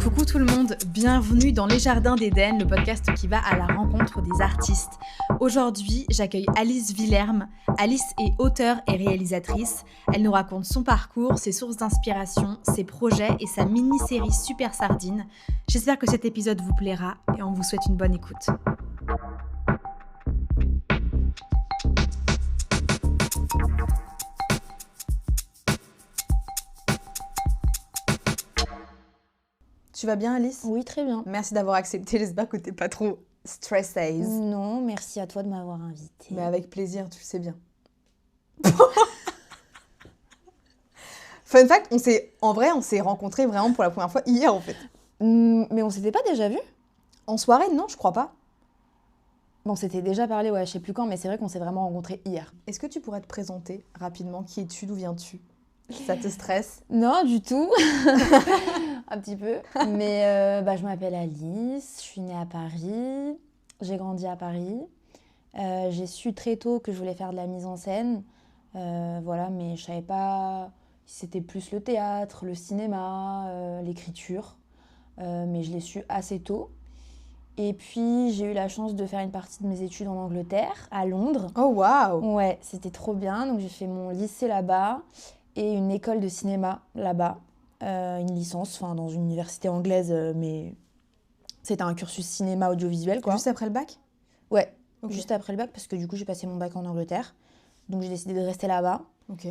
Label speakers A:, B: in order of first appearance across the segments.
A: Coucou tout le monde, bienvenue dans Les Jardins d'Éden, le podcast qui va à la rencontre des artistes. Aujourd'hui, j'accueille Alice Villerme. Alice est auteure et réalisatrice. Elle nous raconte son parcours, ses sources d'inspiration, ses projets et sa mini-série Super Sardine. J'espère que cet épisode vous plaira et on vous souhaite une bonne écoute. Tu vas bien, Alice ?
B: Oui, très bien.
A: Merci d'avoir accepté, j'espère que t'es pas trop stressée.
B: Non, merci à toi de m'avoir invitée.
A: Mais avec plaisir, tu le sais bien. Fun fact, on s'est rencontrés vraiment pour la première fois hier en fait.
B: Mais on s'était pas déjà vus ?
A: En soirée, non, je crois pas.
B: Bon, on s'était déjà parlé, ouais, je sais plus quand, mais c'est vrai qu'on s'est vraiment rencontrés hier.
A: Est-ce que tu pourrais te présenter rapidement ? Qui es-tu ? D'où viens-tu ? Ça te stresse ?
B: Non, du tout. Un petit peu. Mais je m'appelle Alice, je suis née à Paris, j'ai grandi à Paris. J'ai su très tôt que je voulais faire de la mise en scène. Mais je savais pas si c'était plus le théâtre, le cinéma, l'écriture. Mais je l'ai su assez tôt. Et puis, j'ai eu la chance de faire une partie de mes études en Angleterre, à Londres.
A: Oh waouh !
B: Ouais, c'était trop bien. Donc, j'ai fait mon lycée là-bas et une école de cinéma là-bas. Une licence, dans une université anglaise, mais c'était un cursus cinéma audiovisuel, quoi.
A: Juste après le bac ?
B: Ouais,
A: Okay.
B: Juste après le bac, parce que du coup, j'ai passé mon bac en Angleterre. Donc, j'ai décidé de rester là-bas.
A: Ok.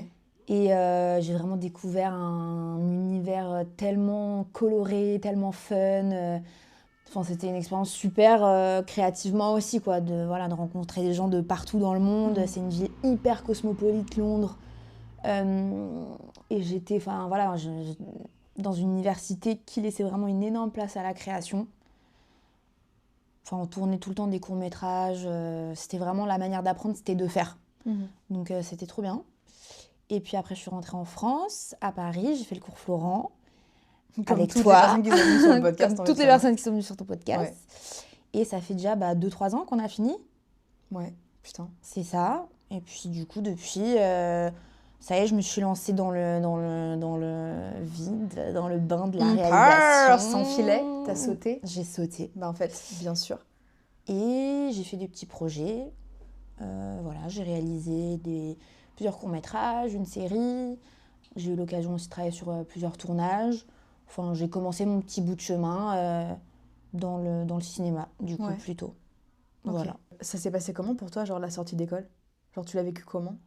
B: Et j'ai vraiment découvert un univers tellement coloré, tellement fun. C'était une expérience super créativement aussi, quoi, de rencontrer des gens de partout dans le monde. C'est une ville hyper cosmopolite, Londres. Et j'étais dans une université qui laissait vraiment une énorme place à la création. On tournait tout le temps des courts-métrages. C'était vraiment la manière d'apprendre, c'était de faire. Donc c'était trop bien. Et puis après, je suis rentrée en France, à Paris. J'ai fait le cours Florent.
A: Comme
B: avec
A: toutes
B: toi.
A: les personnes qui sont venues sur le podcast.
B: Comme toutes les personnes qui sont venues sur ton podcast.
A: Ouais.
B: Et ça fait déjà 2-3 ans qu'on a fini.
A: Ouais, putain.
B: C'est ça. Et puis du coup, depuis, ça y est, je me suis lancée dans le vide, dans le bain de la réalisation.
A: Sans filet, t'as sauté ?
B: J'ai sauté.
A: En fait, bien sûr.
B: Et j'ai fait des petits projets. J'ai réalisé plusieurs courts-métrages, une série. J'ai eu l'occasion aussi de travailler sur plusieurs tournages. J'ai commencé mon petit bout de chemin dans le cinéma, du coup, plutôt.
A: Okay.
B: Voilà.
A: Ça s'est passé comment pour toi, la sortie d'école ? Tu l'as vécu comment ?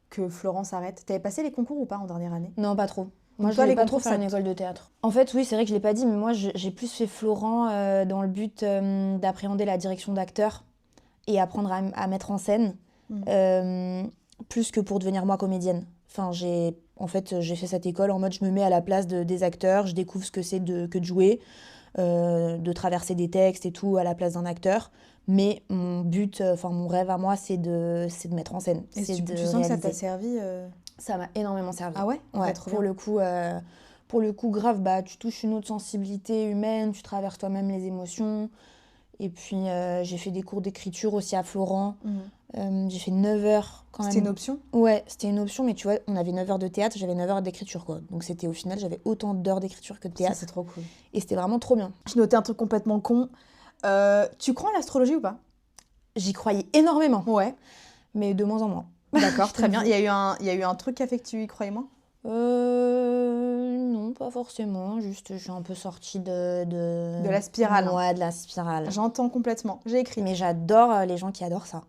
A: Que Florent s'arrête ? T'avais passé les concours ou pas en dernière année ?
B: Non, pas trop. Moi, je
A: toi,
B: voulais
A: les
B: pas trop
A: concours,
B: faire une école de théâtre. En fait, oui, c'est vrai que je l'ai pas dit, mais moi, j'ai plus fait Florent dans le but d'appréhender la direction d'acteur et apprendre à mettre en scène, plus que pour devenir moi comédienne. J'ai fait cette école en mode je me mets à la place des acteurs, je découvre ce que c'est que de jouer, de traverser des textes et tout à la place d'un acteur. Mais mon but, mon rêve à moi, c'est de mettre en scène.
A: Et tu sens que ça t'a servi
B: Ça m'a énormément servi.
A: Ah ouais ?
B: Ouais, pour le coup, grave, tu touches une autre sensibilité humaine, tu traverses toi-même les émotions. Et puis, j'ai fait des cours d'écriture aussi à Florent. J'ai fait 9 heures quand même.
A: C'était une option ?
B: Ouais, c'était une option, mais tu vois, on avait 9 heures de théâtre, j'avais 9 heures d'écriture, quoi. Donc au final, j'avais autant d'heures d'écriture que de théâtre.
A: Ça, c'est trop cool.
B: Et c'était vraiment trop bien.
A: J'ai noté un truc complètement con. Tu crois en l'astrologie ou pas ?
B: J'y croyais énormément.
A: Ouais.
B: Mais de moins en moins.
A: D'accord, très bien. Il y a eu un truc qui a fait que tu y croyais moins ?
B: Non, pas forcément. Juste, je suis un peu sortie de
A: la spirale.
B: Ouais, de la spirale.
A: J'entends complètement. J'ai écrit.
B: Mais j'adore les gens qui adorent ça.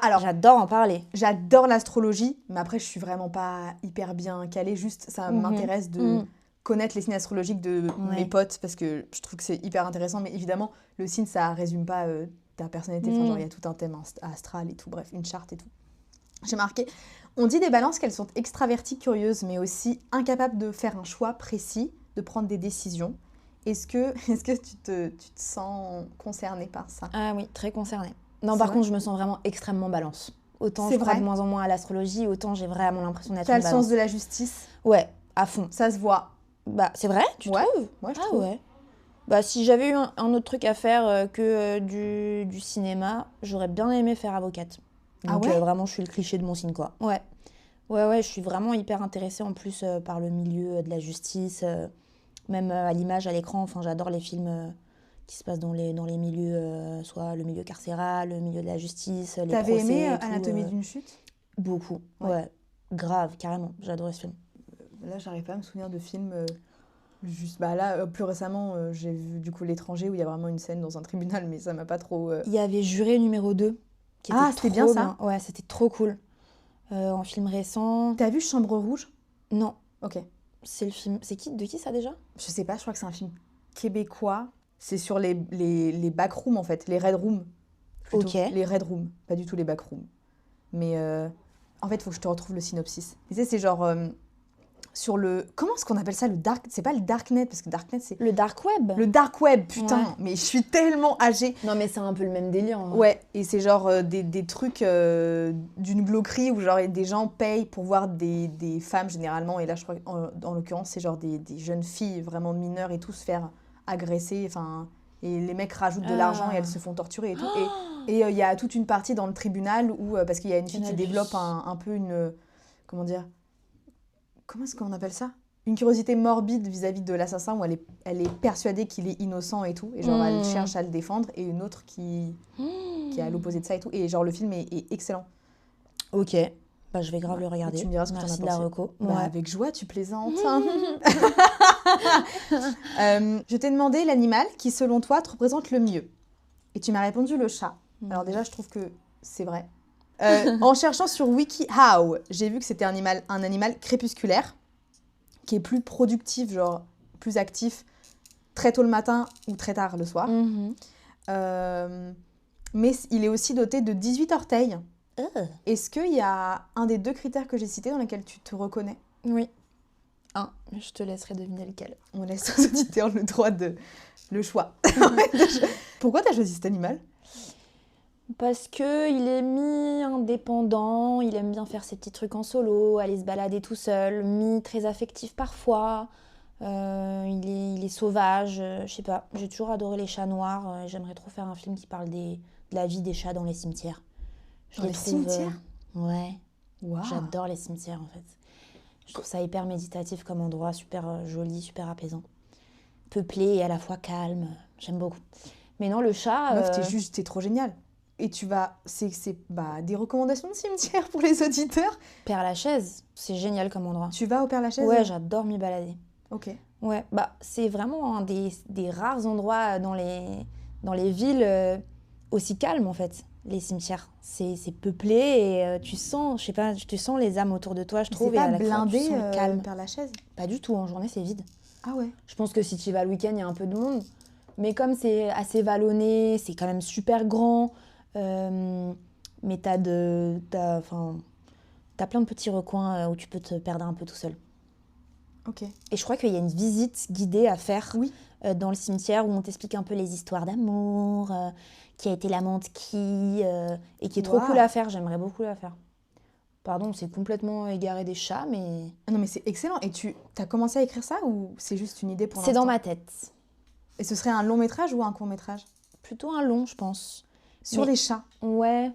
A: Alors,
B: j'adore en parler.
A: J'adore l'astrologie, mais après, je suis vraiment pas hyper bien calée. Juste, ça m'intéresse de connaître les signes astrologiques de mes potes, parce que je trouve que c'est hyper intéressant. Mais évidemment, le signe, ça résume pas ta personnalité. Il y a tout un thème astral et tout. Bref, une charte et tout. J'ai marqué, on dit des balances qu'elles sont extraverties, curieuses, mais aussi incapables de faire un choix précis, de prendre des décisions. Est-ce que tu te sens concernée par ça ?
B: Ah oui, très concernée. Non, par contre, je me sens vraiment extrêmement balance. Autant je crois de moins en moins à l'astrologie, autant j'ai vraiment l'impression d'être une balance.
A: T'as le sens de la justice ?
B: Ouais, à fond.
A: Ça se voit.
B: C'est vrai ? Tu trouves ?
A: Moi, je trouve.
B: Ouais. Si j'avais eu un autre truc à faire que du cinéma, j'aurais bien aimé faire avocate. Donc vraiment, je suis le cliché de mon signe, quoi. Ouais. Ouais, je suis vraiment hyper intéressée en plus par le milieu de la justice, même à l'image, à l'écran. Enfin, j'adore les films qui se passent dans les milieux, soit le milieu carcéral, le milieu de la justice, les
A: T'avais
B: procès
A: aimé
B: et tout.
A: Anatomie d'une chute?
B: Beaucoup, ouais. Grave, carrément. J'adore ce film.
A: Là, j'arrive pas à me souvenir de films. Juste, bah là, plus récemment, j'ai vu du coup L'étranger où il y a vraiment une scène dans un tribunal, mais ça m'a pas trop.
B: Il y avait Juré numéro 2, qui était
A: c'était
B: trop
A: bien ça?
B: Ouais, c'était trop cool. En film récent.
A: T'as vu Chambre rouge?
B: Non.
A: Ok.
B: C'est le film. De qui ça déjà?
A: Je sais pas, je crois que c'est un film québécois. C'est sur les backrooms en fait, les red rooms. Plutôt.
B: Ok.
A: Les red rooms, pas du tout les backrooms. Mais en fait, il faut que je te retrouve le synopsis. Tu sais, c'est genre sur le. Comment est-ce qu'on appelle ça le dark. C'est pas le darknet, parce que darknet c'est.
B: Le dark web.
A: Le dark web, putain.
B: Ouais.
A: Mais je suis tellement âgée.
B: Non, mais c'est un peu le même délire. Hein.
A: Ouais, et c'est genre des trucs d'une glauquerie où genre des gens payent pour voir des femmes généralement. Et là, je crois en l'occurrence, c'est genre des jeunes filles vraiment mineures et tout se faire agresser. Enfin, et les mecs rajoutent de l'argent et elles se font torturer et tout. Et il y a toute une partie dans le tribunal où, parce qu'il y a une fille qui développe un peu une. Comment dire? Comment est-ce qu'on appelle ça? Une curiosité morbide vis-à-vis de l'assassin où elle est persuadée qu'il est innocent et tout. Et genre, elle cherche à le défendre. Et une autre qui est à l'opposé de ça et tout. Et genre, le film est excellent.
B: Ok. Bah, je vais grave le regarder.
A: Et tu me diras ce que
B: Merci
A: t'en
B: de
A: as
B: la
A: pensé.
B: reco.
A: Bah,
B: Ouais.
A: avec joie, tu plaisantes. Je t'ai demandé l'animal qui, selon toi, te représente le mieux. Et tu m'as répondu le chat. Alors déjà, je trouve que c'est vrai. En cherchant sur WikiHow, j'ai vu que c'était un animal crépusculaire qui est plus productif, genre plus actif très tôt le matin ou très tard le soir. Mais il est aussi doté de 18 orteils. Est-ce qu'il y a un des deux critères que j'ai cités dans lesquels tu te reconnais?
B: Oui. Je te laisserai deviner lequel.
A: On laisse aux auditeurs le droit le choix. Pourquoi tu as choisi cet animal?
B: Parce qu'il est mi-indépendant, il aime bien faire ses petits trucs en solo, aller se balader tout seul, mi-très affectif parfois. Il est sauvage, je sais pas. J'ai toujours adoré les chats noirs. J'aimerais trop faire un film qui parle de la vie des chats dans les cimetières.
A: Dans les cimetières?
B: Ouais.
A: Wow.
B: J'adore les cimetières en fait. Je trouve ça hyper méditatif comme endroit, super joli, super apaisant. Peuplé et à la fois calme. J'aime beaucoup. Mais non, le chat...
A: Meuf, t'es trop géniale. Et tu vas... C'est des recommandations de cimetière pour les auditeurs.
B: Père-Lachaise, c'est génial comme endroit.
A: Tu vas au Père-Lachaise?
B: Ouais, j'adore m'y balader.
A: Ok.
B: Ouais, c'est vraiment un des rares endroits dans les villes aussi calmes en fait, les cimetières. C'est peuplé et tu sens, je sais pas, tu sens les âmes autour de toi, je trouve.
A: C'est pas
B: et à la
A: blindé,
B: fois, tu sens le calme.
A: Père-Lachaise?
B: Pas du tout, en journée c'est vide.
A: Ah ouais.
B: Je pense que si tu y vas le week-end, il y a un peu de monde. Mais comme c'est assez vallonné, c'est quand même super grand. Mais t'as plein de petits recoins où tu peux te perdre un peu tout seul.
A: Ok.
B: Et je crois qu'il y a une visite guidée à faire dans le cimetière où on t'explique un peu les histoires d'amour, qui a été l'amant de qui, et qui est trop cool à faire. J'aimerais beaucoup la faire. Pardon, c'est complètement égaré des chats, mais...
A: Ah non, mais c'est excellent. Et t'as commencé à écrire ça ou c'est juste une idée pour l'instant?
B: C'est dans ma tête.
A: Et ce serait un long métrage ou un court métrage?
B: Plutôt un long, je pense.
A: Sur les chats?
B: Ouais,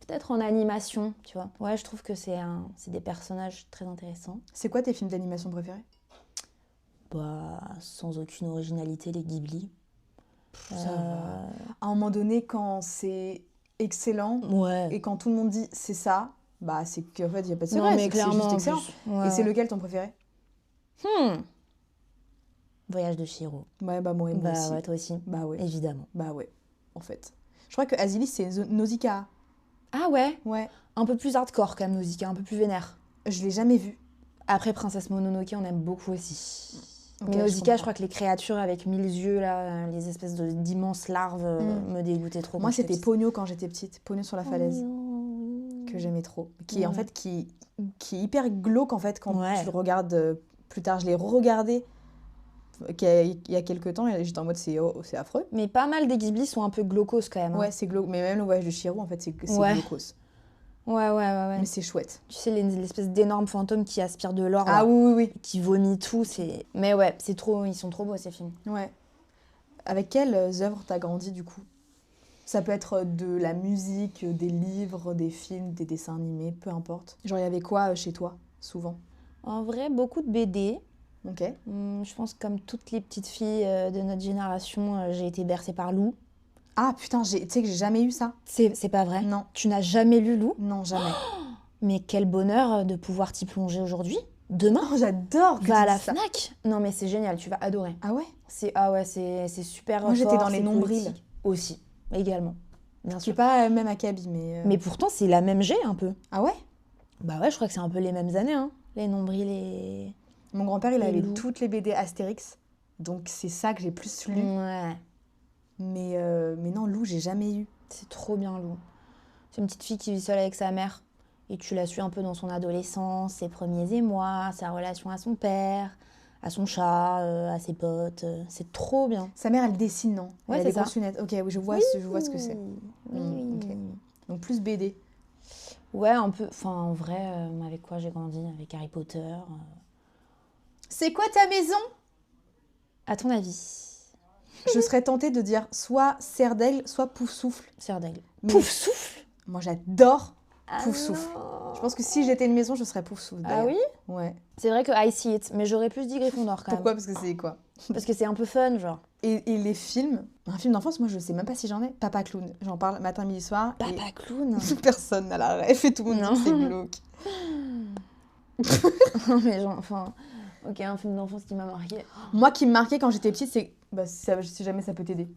B: peut-être en animation, tu vois. Ouais, je trouve que c'est des personnages très intéressants.
A: C'est quoi tes films d'animation préférés?
B: Sans aucune originalité, les Ghibli.
A: Ça va. À un moment donné, quand c'est excellent et quand tout le monde dit c'est ça, c'est qu'en fait, il n'y a pas de secret.
B: Non, mais clairement,
A: c'est juste excellent.
B: Ouais.
A: Et c'est lequel ton préféré?
B: Voyage de Chihiro.
A: Ouais, moi aussi.
B: Ouais, toi aussi.
A: Ouais.
B: Évidemment.
A: Ouais, en fait. Je crois que Azilis, c'est Nausicaa.
B: Ah ouais?
A: Ouais.
B: Un peu plus hardcore quand même, Nausicaa, un peu plus vénère.
A: Je l'ai jamais vu.
B: Après, Princesse Mononoke, on aime beaucoup aussi.
A: Okay,
B: mais Nausicaa, je crois que les créatures avec 1000 yeux, là, les espèces d'immenses larves, me dégoûtaient trop.
A: Moi, c'était Ponyo quand j'étais petite. Ponyo sur la falaise. Que j'aimais trop. Qui est hyper glauque, en fait, quand tu le regardes plus tard. Je l'ai re-regardé il y a quelques temps et j'étais en mode c'est affreux.
B: Mais pas mal des Ghibli sont un peu glaucos quand même.
A: Ouais, c'est glauque. Mais même le voyage de Chihiro, en fait, c'est glaucos.
B: Ouais.
A: Mais c'est chouette.
B: Tu sais, l'espèce d'énormes fantômes qui aspirent de l'or.
A: Ah oui.
B: Qui vomit tout. Mais ouais, ils sont trop beaux ces films.
A: Ouais. Avec quelles œuvres t'as grandi du coup? Ça peut être de la musique, des livres, des films, des dessins animés, peu importe. Genre, il y avait quoi chez toi, souvent?
B: En vrai, beaucoup de BD.
A: Ok.
B: Je pense comme toutes les petites filles de notre génération, j'ai été bercée par Lou.
A: Ah putain, tu sais que j'ai jamais eu ça.
B: C'est pas vrai?
A: Non.
B: Tu n'as jamais lu Lou?
A: Non, jamais.
B: Mais quel bonheur de pouvoir t'y plonger aujourd'hui. Demain,
A: Oh, j'adore que
B: va
A: tu
B: à la
A: dises ça.
B: Fnac. Non mais c'est génial, tu vas adorer.
A: Ah ouais?
B: C'est super
A: Moi, j'étais
B: fort,
A: dans les
B: c'est
A: nombrils.
B: poétique. Aussi, également. Bien
A: Qui est
B: sûr.
A: pas même acabit, mais...
B: Mais pourtant, c'est la même G un peu.
A: Ah ouais?
B: Bah ouais, je crois que c'est un peu les mêmes années, hein. Les nombrils et...
A: Mon grand-père, il
B: Les
A: avait
B: loups.
A: toutes les BD Astérix. Donc, c'est ça que j'ai plus lu.
B: Ouais,
A: Mais non, Lou, j'ai jamais eu.
B: c'est trop bien, Lou. C'est une petite fille qui vit seule avec sa mère. Et tu la suis un peu dans son adolescence, ses premiers émois, sa relation à son père, à son chat, à ses potes. C'est trop bien.
A: Sa mère, elle dessine, non?
B: Ouais,
A: Elle a
B: c'est
A: des
B: ça.
A: grosses lunettes. Ok, oui, je vois ce que c'est.
B: Oui, oui.
A: ok. Donc, plus BD.
B: Ouais, un peu. Enfin, en vrai, avec quoi j'ai grandi? Avec Harry Potter.
A: C'est quoi ta maison?
B: À ton avis?
A: Je serais tentée de dire soit Serre d'Aigle, soit Pouf Souffle.
B: Serre d'aigle.
A: Mais
B: Pouf souffle!
A: moi, j'adore
B: Ah
A: Pouf Souffle.
B: non.
A: Je pense que si j'étais une maison, je serais Pouf Souffle.
B: Ah
A: d'ailleurs.
B: oui?
A: Ouais.
B: C'est vrai que I see it, mais j'aurais plus dit Gryffondor quand
A: Pourquoi?
B: même.
A: Parce que c'est quoi?
B: Parce que c'est un peu fun, genre.
A: Et les films, un film d'enfance, moi je sais même pas si j'en ai. Papa Clown, j'en parle matin, midi, soir.
B: Papa Clown.
A: Et personne n'a la ref et tout le monde
B: Non.
A: dit que c'est glauque.
B: Mais genre, enfin... Ok, un film d'enfance qui m'a marqué.
A: Moi qui me marquait quand j'étais petite, c'est. Bah, si jamais ça peut t'aider.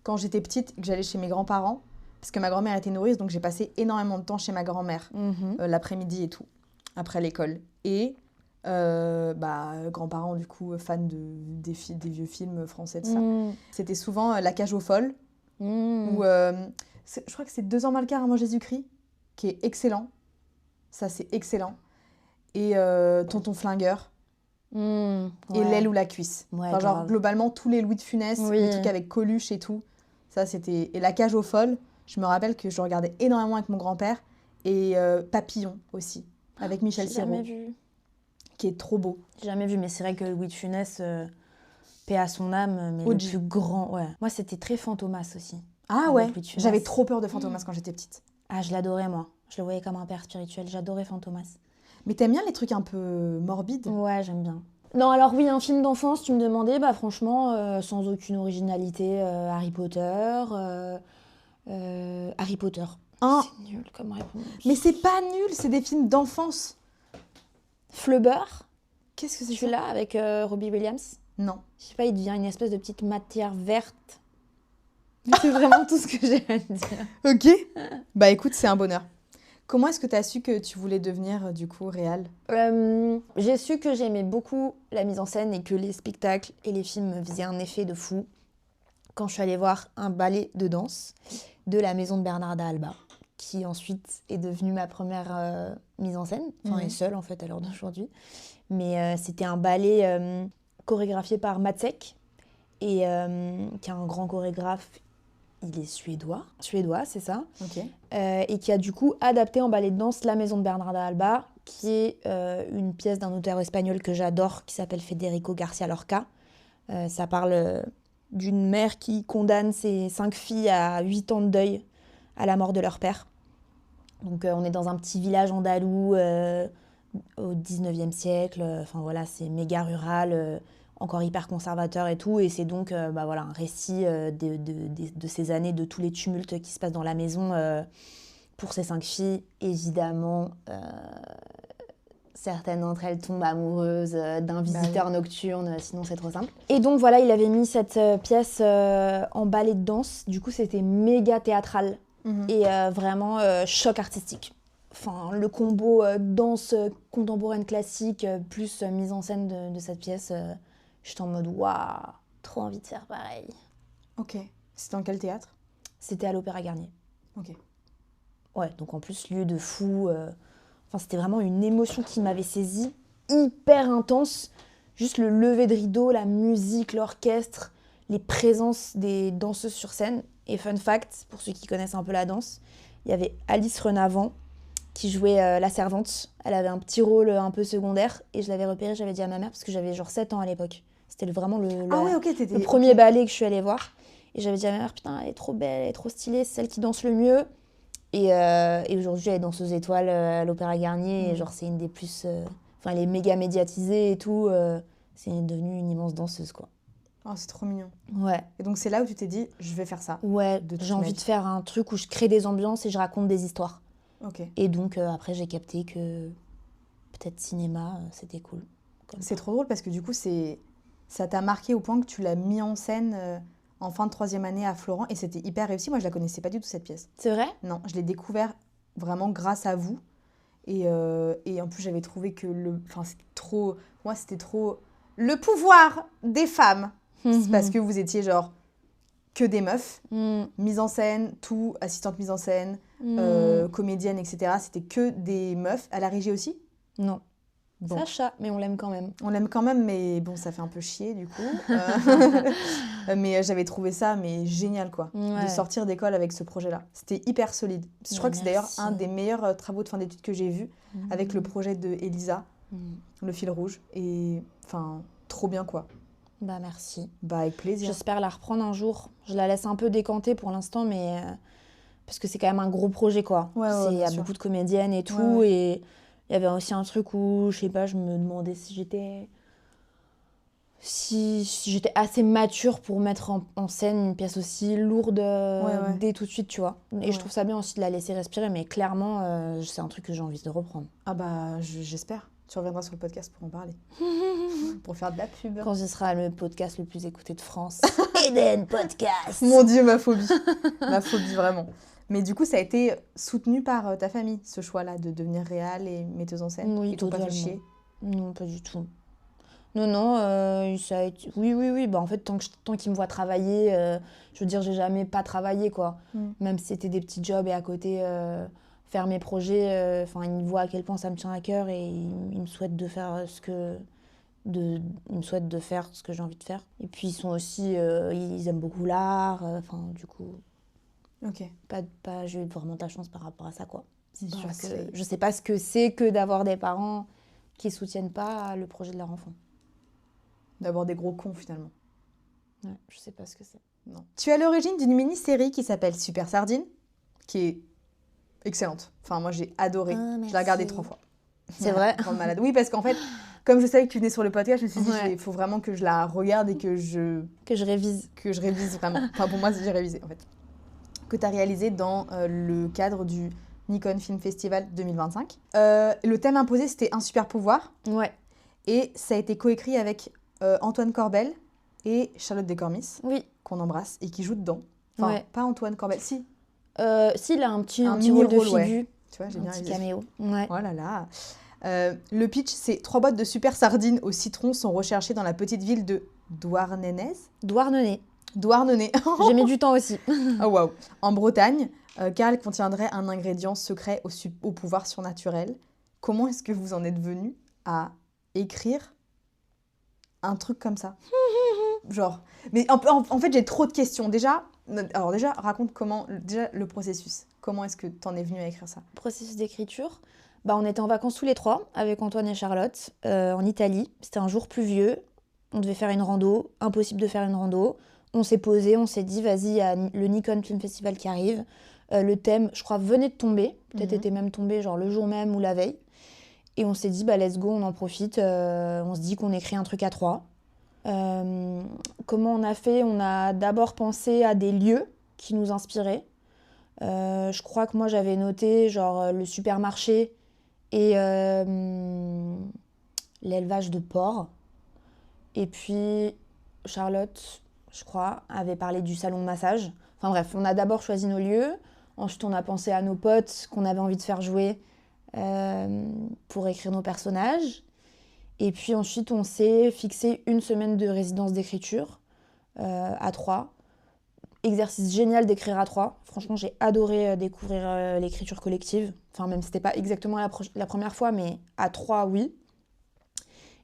A: Quand j'étais petite, que j'allais chez mes grands-parents, parce que ma grand-mère était nourrice, donc j'ai passé énormément de temps chez ma grand-mère, l'après-midi et tout, après l'école. Et. Grands-parents du coup fans des vieux films français de ça. C'était souvent La Cage aux folles ou je crois que c'est 2 ans mal quart avant Jésus-Christ qui est excellent. Ça c'est excellent. Et Tonton Flingueur et L'aile ou la cuisse.
B: Ouais,
A: enfin, genre
B: grave.
A: globalement tous les Louis de Funès,
B: Oui.
A: les trucs avec Coluche et tout. Ça c'était et La Cage aux folles. Je me rappelle que je regardais énormément avec mon grand-père et Papillon aussi avec Michel
B: J'ai
A: Serrault.
B: jamais vu.
A: Qui est trop beau.
B: J'ai jamais vu, mais c'est vrai que Louis de Funès, paix à son âme, mais
A: OG.
B: le plus grand, ouais. Moi, c'était très Fantomas aussi.
A: Ah
B: Avec
A: ouais,
B: Louis de Funès.
A: j'avais trop peur de Fantomas quand j'étais petite.
B: Ah, je l'adorais, moi. Je le voyais comme un père spirituel. J'adorais Fantomas.
A: Mais t'aimes bien les trucs un peu morbides?
B: Ouais, j'aime bien. Non, alors oui, un film d'enfance, tu me demandais, bah franchement, sans aucune originalité, Harry Potter. Harry Potter.
A: Hein?
B: C'est nul comme réponse.
A: Mais c'est pas nul, c'est des films d'enfance.
B: Flubber,
A: Qu'est-ce que c'est ça?
B: celui-là, avec Robbie Williams.
A: Non.
B: Je sais pas, il devient une espèce de petite matière verte. C'est vraiment tout ce que j'ai à dire.
A: Ok. Bah écoute, c'est un bonheur. Comment est-ce que t'as su que tu voulais devenir du coup réal?
B: J'ai su que j'aimais beaucoup la mise en scène et que les spectacles et les films me faisaient un effet de fou quand je suis allée voir un ballet de danse de la maison de Bernarda Alba, qui ensuite est devenue ma première mise en scène, enfin est seule en fait à l'heure d'aujourd'hui. Mais c'était un ballet chorégraphié par Matsek, et qui est un grand chorégraphe. Il est suédois, c'est ça.
A: Ok.
B: Et qui a du coup adapté en ballet de danse La Maison de Bernarda Alba, qui est une pièce d'un auteur espagnol que j'adore, qui s'appelle Federico García Lorca. Ça parle d'une mère qui condamne ses 5 filles à 8 ans de deuil à la mort de leur père. Donc on est dans un petit village andalou au 19e siècle. Enfin voilà, c'est méga rural, encore hyper conservateur et tout. Et c'est donc un récit de ces années, de tous les tumultes qui se passent dans la maison pour ces 5 filles. Évidemment, certaines d'entre elles tombent amoureuses d'un visiteur nocturne, sinon c'est trop simple. Et donc voilà, il avait mis cette pièce en ballet de danse. Du coup, c'était méga théâtral et vraiment choc artistique. Enfin, le combo danse contemporaine classique plus mise en scène de cette pièce, j'étais en mode waouh, trop envie de faire pareil.
A: Ok. C'était dans quel théâtre?
B: C'était à l'Opéra Garnier.
A: Ok.
B: Ouais, donc en plus, lieu de fou. Enfin, c'était vraiment une émotion qui m'avait saisie, hyper intense. Juste le lever de rideau, la musique, l'orchestre, les présences des danseuses sur scène. Et fun fact, pour ceux qui connaissent un peu la danse, il y avait Alice Renavant qui jouait la servante. Elle avait un petit rôle un peu secondaire et je l'avais repérée, j'avais dit à ma mère parce que j'avais genre 7 ans à l'époque. C'était vraiment le premier ballet que je suis allée voir. Et j'avais dit à ma mère, putain, elle est trop belle, elle est trop stylée, c'est celle qui danse le mieux. Et aujourd'hui, elle est danseuse étoile à l'Opéra Garnier. Et genre, c'est une des plus... Enfin, elle est méga médiatisée et tout. C'est devenu une immense danseuse, quoi.
A: Oh, c'est trop mignon.
B: Ouais.
A: Et donc, c'est là où tu t'es dit, je vais faire ça.
B: Ouais, j'ai envie de faire un truc où je crée des ambiances et je raconte des histoires.
A: Ok.
B: Et donc, après, j'ai capté que peut-être cinéma, c'était cool.
A: C'est trop drôle parce que du coup, ça t'a marqué au point que tu l'as mis en scène en fin de 3e année à Florent et c'était hyper réussi. Moi, je la connaissais pas du tout, cette pièce.
B: C'est vrai ?
A: Non, je l'ai découvert vraiment grâce à vous. Et en plus, j'avais trouvé que c'était trop... Moi, c'était trop... Le pouvoir des femmes. C'est parce que vous étiez genre que des meufs. Mise en scène, tout, assistante mise en scène, comédienne, etc. C'était que des meufs. À la régie aussi ?
B: Non.
A: Bon.
B: Sacha, mais on l'aime quand même.
A: On l'aime quand même, mais bon, ça fait un peu chier du coup. Mais j'avais trouvé ça génial, quoi. Ouais. De sortir d'école avec ce projet-là. C'était hyper solide. Je crois que c'est d'ailleurs un des meilleurs travaux de fin d'études que j'ai vus, avec le projet de Elisa, le fil rouge. Et enfin, trop bien, quoi.
B: Bah merci.
A: Bah avec plaisir.
B: J'espère la reprendre un jour. Je la laisse un peu décanter pour l'instant, mais parce que c'est quand même un gros projet, quoi. Il y a beaucoup de comédiennes et tout, et il y avait aussi un truc où, je sais pas, je me demandais si j'étais assez mature pour mettre en scène une pièce aussi lourde dès tout de suite, tu vois. Et je trouve ça bien aussi de la laisser respirer, mais clairement, c'est un truc que j'ai envie de reprendre.
A: Ah bah, j'espère. Tu reviendras sur le podcast pour en parler. Pour faire de la pub.
B: Quand ce sera le podcast le plus écouté de France. Eden Podcast.
A: Mon Dieu, ma phobie. Ma phobie, vraiment. Mais du coup, ça a été soutenu par ta famille, ce choix-là de devenir réal et metteuse en scène.
B: Oui,
A: ils t'ont pas fait chier?
B: Non, pas du tout. Non, ça a été... Oui. Bah, en fait, tant qu'ils me voient travailler, je veux dire, j'ai jamais pas travaillé, quoi. Même si c'était des petits jobs et à côté, faire mes projets, ils voient à quel point ça me tient à cœur et ils me souhaitent de faire ils me souhaitent de faire ce que j'ai envie de faire. Et puis, ils sont aussi... ils aiment beaucoup l'art, du coup...
A: Ok.
B: J'ai eu vraiment de la chance par rapport à ça, quoi. C'est sûr
A: que
B: je sais pas ce que c'est que d'avoir des parents qui soutiennent pas le projet de leur enfant.
A: D'avoir des gros cons, finalement.
B: Ouais, je sais pas ce que c'est.
A: Non. Tu es à l'origine d'une mini-série qui s'appelle Super Sardine, qui est excellente. Enfin, moi, j'ai adoré. Je l'ai regardée 3 fois.
B: C'est vrai?
A: Grande malade. Oui, parce qu'en fait, comme je savais que tu venais sur le podcast, je me suis dit, il faut vraiment que je la regarde et que je révise. Que je révise vraiment. Enfin, pour moi, j'ai révisé, en fait. Que tu as réalisé dans le cadre du Nikon Film Festival 2025. Le thème imposé, c'était un super pouvoir.
B: Ouais. Et
A: ça a été coécrit avec Antoine Corbel et Charlotte Decormis, qu'on embrasse, et qui joue dedans. Enfin, pas Antoine Corbel, si.
B: Si, il a un petit rôle de figure.
A: Tu vois, j'ai
B: un
A: bien
B: petit
A: révisé.
B: caméo. Ouais.
A: Oh là là. Le pitch, c'est 3 boîtes de super sardines au citron sont recherchées dans la petite ville de Douarnenez.
B: Douarnenez.
A: J'ai
B: mis du temps aussi.
A: Oh waouh. En Bretagne, car elle contiendrait un ingrédient secret au pouvoir surnaturel. Comment est-ce que vous en êtes venu à écrire un truc comme ça? Genre, mais en fait, j'ai trop de questions. Déjà, raconte le processus. Comment est-ce que t'en es venu à écrire ça?
B: Processus d'écriture. On était en vacances tous les 3 avec Antoine et Charlotte en Italie. C'était un jour pluvieux. On devait faire une rando. Impossible de faire une rando. On s'est posé, on s'est dit, vas-y, il y a le Nikon Film Festival qui arrive. Le thème, je crois, venait de tomber. Peut-être était même tombé genre le jour même ou la veille. Et on s'est dit, let's go, on en profite. On se dit qu'on écrit un truc à 3. Comment on a fait? On a d'abord pensé à des lieux qui nous inspiraient. Je crois que moi, j'avais noté genre le supermarché et l'élevage de porcs. Et puis, Charlotte, je crois, avait parlé du salon de massage. Enfin bref, on a d'abord choisi nos lieux. Ensuite, on a pensé à nos potes qu'on avait envie de faire jouer pour écrire nos personnages. Et puis ensuite, on s'est fixé 1 semaine de résidence d'écriture à 3. Exercice génial d'écrire à 3. Franchement, j'ai adoré découvrir l'écriture collective. Enfin, même si c'était pas exactement la première fois, mais à 3, oui.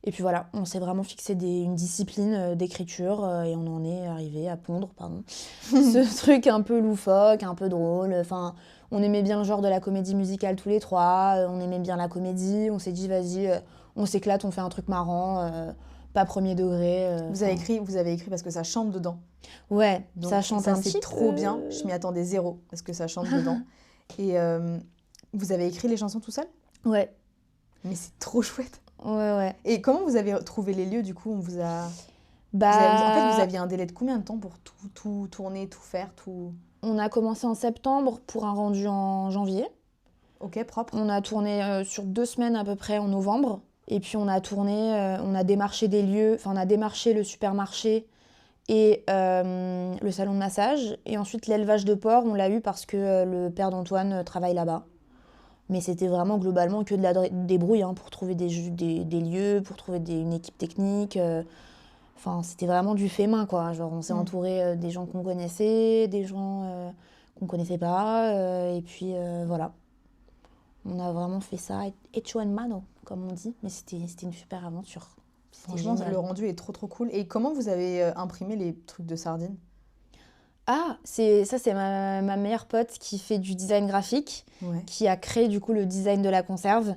B: Et puis voilà, on s'est vraiment fixé une discipline d'écriture et on en est arrivé à pondre, ce truc un peu loufoque, un peu drôle. Enfin, on aimait bien le genre de la comédie musicale tous les 3, on aimait bien la comédie. On s'est dit, vas-y, on s'éclate, on fait un truc marrant. pas premier degré.
A: Vous avez écrit parce que ça chante dedans.
B: Ouais,
A: donc,
B: ça chante un petit peu.
A: C'est trop bien, je m'y attendais zéro parce que ça chante dedans. Et vous avez écrit les chansons tout seul ?
B: Ouais.
A: Mais c'est trop chouette.
B: Ouais.
A: Et comment vous avez trouvé les lieux, du coup ? On vous a... En fait, vous aviez un délai de combien de temps pour tout tourner, tout faire, tout...
B: On a commencé en septembre pour un rendu en janvier.
A: Ok, propre.
B: On a tourné sur 2 semaines à peu près en novembre. Et puis on a tourné, on a démarché des lieux, enfin on a démarché le supermarché et le salon de massage. Et ensuite l'élevage de porc, on l'a eu parce que le père d'Antoine travaille là-bas. Mais c'était vraiment globalement que de la débrouille pour trouver des lieux, pour trouver une équipe technique. Enfin, c'était vraiment du fait main, quoi. Genre, on s'est entouré des gens qu'on connaissait, des gens qu'on connaissait pas. Et puis, voilà. On a vraiment fait ça, hecho en mano, comme on dit. Mais c'était une super aventure.
A: Franchement, le rendu est trop, trop cool. Et comment vous avez imprimé les trucs de sardines ?
B: Ah, c'est ma meilleure pote qui fait du design graphique, qui a créé du coup le design de la conserve.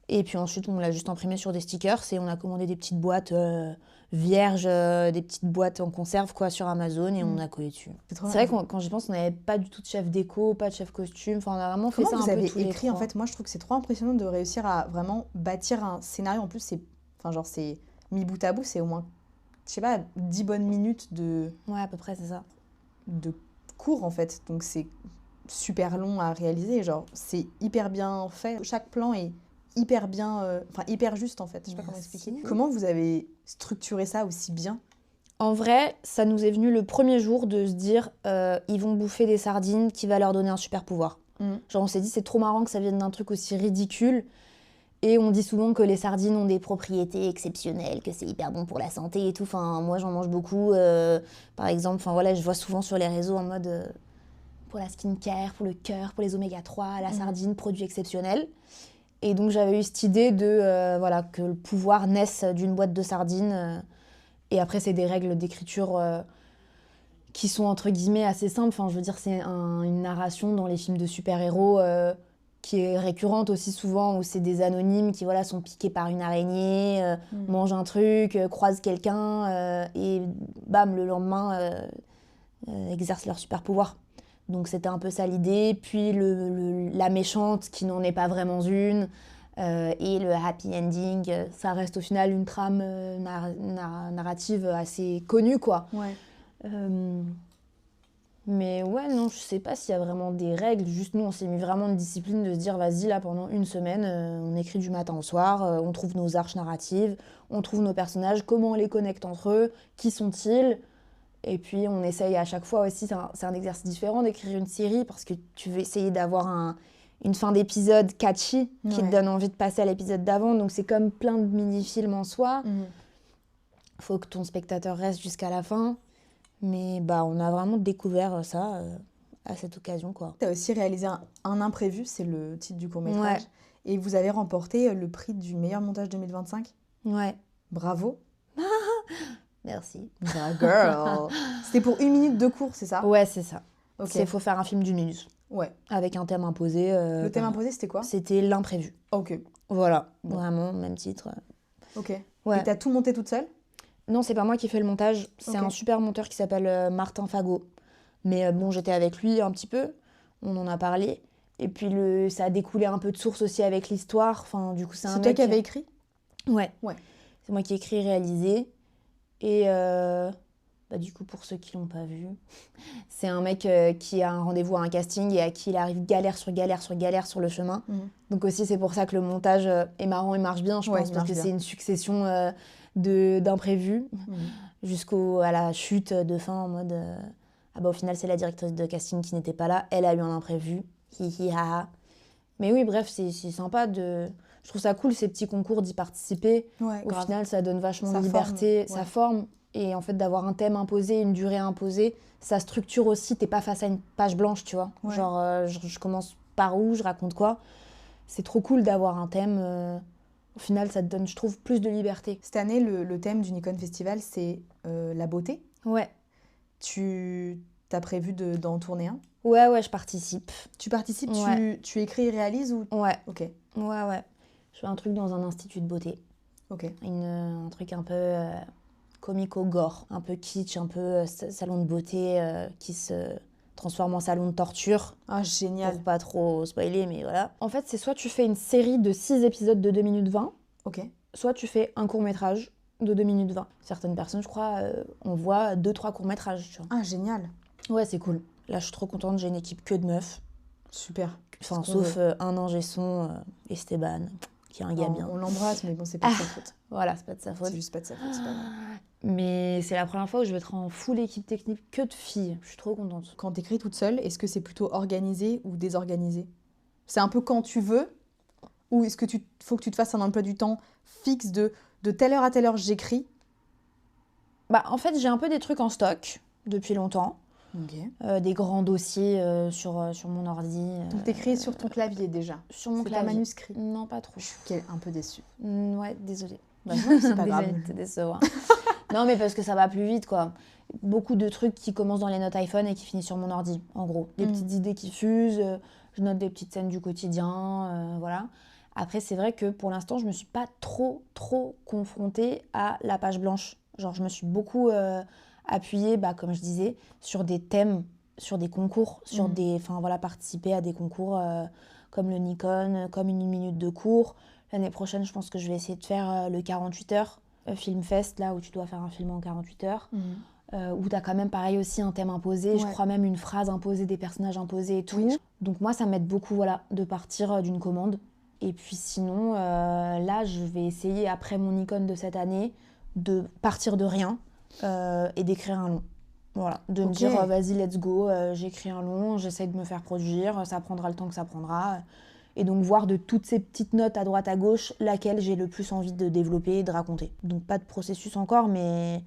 B: Et puis ensuite, on l'a juste imprimé sur des stickers et on a commandé des petites boîtes vierges, des petites boîtes en conserve quoi, sur Amazon et on a collé dessus. C'est vrai que quand j'y pense, on n'avait pas du tout de chef déco, pas de chef costume. Enfin, on a vraiment fait ça un peu tous les trois.
A: Comment vous avez écrit ? En fait, moi, je trouve que c'est trop impressionnant de réussir à vraiment bâtir un scénario. En plus, c'est mis bout à bout, c'est au moins, je sais pas, 10 bonnes minutes de...
B: Ouais, à peu près, c'est ça.
A: De cours, en fait. Donc, c'est super long à réaliser. Genre, c'est hyper bien fait. Chaque plan est hyper bien... hyper juste, en fait. Je sais pas comment expliquer. Comment vous avez structuré ça aussi bien ?
B: En vrai, ça nous est venu le premier jour de se dire ils vont bouffer des sardines qui va leur donner un super pouvoir. Genre, on s'est dit c'est trop marrant que ça vienne d'un truc aussi ridicule. Et on dit souvent que les sardines ont des propriétés exceptionnelles, que c'est hyper bon pour la santé et tout. Enfin, moi, j'en mange beaucoup. Par exemple, je vois souvent sur les réseaux en mode pour la skincare, pour le cœur, pour les oméga 3, la sardine, produit exceptionnel. Et donc, j'avais eu cette idée de que le pouvoir naisse d'une boîte de sardines. Et après, c'est des règles d'écriture qui sont entre guillemets assez simples. Enfin, je veux dire, c'est une narration dans les films de super-héros qui est récurrente aussi souvent, où c'est des anonymes qui sont piqués par une araignée, mangent un truc, croisent quelqu'un et bam, le lendemain, exercent leur super-pouvoir. Donc c'était un peu ça l'idée. Puis la méchante qui n'en est pas vraiment une. Et le happy ending, ça reste au final une trame narrative assez connue, quoi.
A: Ouais.
B: Mais ouais, non, je sais pas s'il y a vraiment des règles. Juste nous, on s'est mis vraiment une discipline de se dire, vas-y, là, pendant une semaine, on écrit du matin au soir, on trouve nos arches narratives, on trouve nos personnages, comment on les connecte entre eux, qui sont-ils ? Et puis on essaye à chaque fois aussi, c'est un exercice différent d'écrire une série parce que tu veux essayer d'avoir une fin d'épisode catchy qui te donne envie de passer à l'épisode d'avant. Donc c'est comme plein de mini-films en soi. Faut que ton spectateur reste jusqu'à la fin. Mais on a vraiment découvert ça à cette occasion, quoi.
A: Tu as aussi réalisé un imprévu, c'est le titre du court-métrage. Ouais. Et vous avez remporté le prix du meilleur montage 2025.
B: Ouais.
A: Bravo.
B: Merci.
A: Girl. C'était pour 1 minute de cours, c'est ça ?
B: Ouais, c'est ça.
A: Okay.
B: Il faut faire un film d'1 minute.
A: Ouais.
B: Avec un thème imposé.
A: Le thème imposé, c'était quoi ?
B: C'était l'imprévu.
A: Ok.
B: Voilà, vraiment, même titre.
A: Ok. Ouais. Et t'as tout monté toute seule ?
B: Non, c'est pas moi qui fais le montage. C'est un super monteur qui s'appelle Martin Fagot. Mais j'étais avec lui un petit peu. On en a parlé. Et puis ça a découlé un peu de source aussi avec l'histoire. Enfin, du coup, c'est
A: toi qui avais écrit ?
B: Ouais. C'est moi qui ai écrit et réalisé. Et du coup, pour ceux qui l'ont pas vu, c'est un mec qui a un rendez-vous à un casting et à qui il arrive galère sur galère sur galère sur le chemin. Donc aussi, c'est pour ça que le montage est marrant et marche bien, je pense, parce que c'est une succession d'imprévus jusqu'à la chute de fin en mode au final, c'est la directrice de casting qui n'était pas là. Elle a eu un imprévu. Hi hi ha ha. Mais oui, bref, c'est sympa de... Je trouve ça cool, ces petits concours, d'y participer.
A: Ouais,
B: Au final, ça donne vachement de liberté, ça forme. Et en fait, d'avoir un thème imposé, une durée imposée, ça structure aussi. T'es pas face à une page blanche, tu vois. Ouais. Genre, je commence par où, je raconte quoi. C'est trop cool d'avoir un thème. Au final, ça te donne, je trouve, plus de liberté.
A: Cette année, le thème du Nikon Festival, c'est la beauté.
B: Ouais.
A: Tu as prévu d'en tourner un ?
B: Ouais, je participe.
A: Tu participes, tu écris et réalises ou...
B: Ouais.
A: Ok.
B: Ouais. Je fais un truc dans un institut de beauté. Un truc un peu comico-gore, un peu kitsch, un peu salon de beauté qui se transforme en salon de torture.
A: Ah, génial.
B: Pour pas trop spoiler, mais voilà. En fait, c'est soit tu fais une série de 6 épisodes de 2 minutes 20, soit tu fais un court-métrage de 2 minutes 20. Certaines personnes, je crois, on voit 2-3 courts-métrages, tu vois.
A: Ah, génial.
B: Ouais, c'est cool. Là, je suis trop contente, j'ai une équipe que de meufs.
A: Super.
B: Enfin, sauf un ingé son, Esteban, qui est un gars bien.
A: On l'embrasse, mais bon, c'est pas de sa faute.
B: Voilà, c'est pas de sa faute.
A: C'est juste pas de sa faute, c'est pas grave.
B: Mais c'est la première fois où je vais être en full équipe technique que de filles. Je suis trop contente.
A: Quand t'écris toute seule, est-ce que c'est plutôt organisé ou désorganisé ? C'est un peu quand tu veux ? Ou est-ce que faut que tu te fasses un emploi du temps fixe de telle heure à telle heure j'écris ?
B: Bah, en fait, j'ai un peu des trucs en stock depuis longtemps. Des grands dossiers sur mon ordi.
A: Donc t'écris sur ton clavier déjà ?
B: Sur mon clavier.
A: C'est pas manuscrit ?
B: Non, pas trop.
A: Je suis un peu déçue.
B: Ouais, désolée.
A: Bah non, c'est pas grave.
B: Désolée de te décevoir. Non, mais parce que ça va plus vite, quoi. Beaucoup de trucs qui commencent dans les notes iPhone et qui finissent sur mon ordi, en gros. Des petites idées qui fusent, je note des petites scènes du quotidien, voilà. Après, c'est vrai que pour l'instant, je me suis pas trop confrontée à la page blanche. Genre, je me suis beaucoup appuyée, comme je disais, sur des thèmes, sur des concours, participer à des concours comme le Nikon, comme une minute de cours. L'année prochaine, je pense que je vais essayer de faire le 48 heures Film Fest, là où tu dois faire un film en 48 heures. Où tu as quand même pareil aussi un thème imposé, je crois même une phrase imposée, des personnages imposés et tout. Oui. Donc moi, ça m'aide beaucoup de partir d'une commande. Et puis sinon, là, je vais essayer, après mon Nikon de cette année, de partir de rien et d'écrire un long. Voilà, de me dire, vas-y, let's go, j'écris un long, j'essaye de me faire produire, ça prendra le temps que ça prendra. Et donc voir de toutes ces petites notes à droite à gauche, laquelle j'ai le plus envie de développer et de raconter. Donc pas de processus encore, mais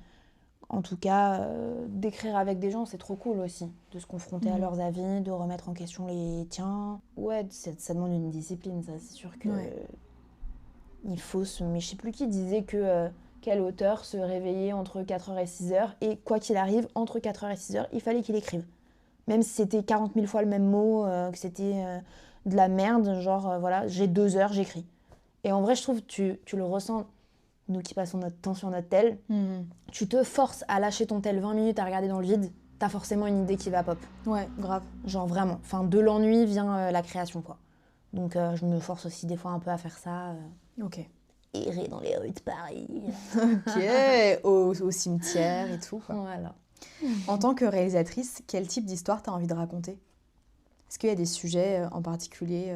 B: en tout cas, d'écrire avec des gens, c'est trop cool aussi. De se confronter à leurs avis, de remettre en question les tiens. Ouais, ça demande une discipline, ça, c'est sûr que... Il faut Mais je sais plus qui disait que quel auteur se réveillait entre 4h et 6h, et quoi qu'il arrive, entre 4h et 6h, il fallait qu'il écrive. Même si c'était 40 000 fois le même mot, que c'était... de la merde, genre voilà, j'ai 2 heures, j'écris. Et en vrai, je trouve, tu le ressens, nous qui passons notre temps sur notre tel, tu te forces à lâcher ton tel 20 minutes à regarder dans le vide, t'as forcément une idée qui va pop.
A: Ouais, grave.
B: Genre vraiment, enfin de l'ennui vient la création, quoi. Donc je me force aussi des fois un peu à faire ça. Errer dans les rues de Paris.
A: Au cimetière et tout, quoi.
B: Voilà.
A: En tant que réalisatrice, quel type d'histoire t'as envie de raconter ? Est-ce qu'il y a des sujets en particulier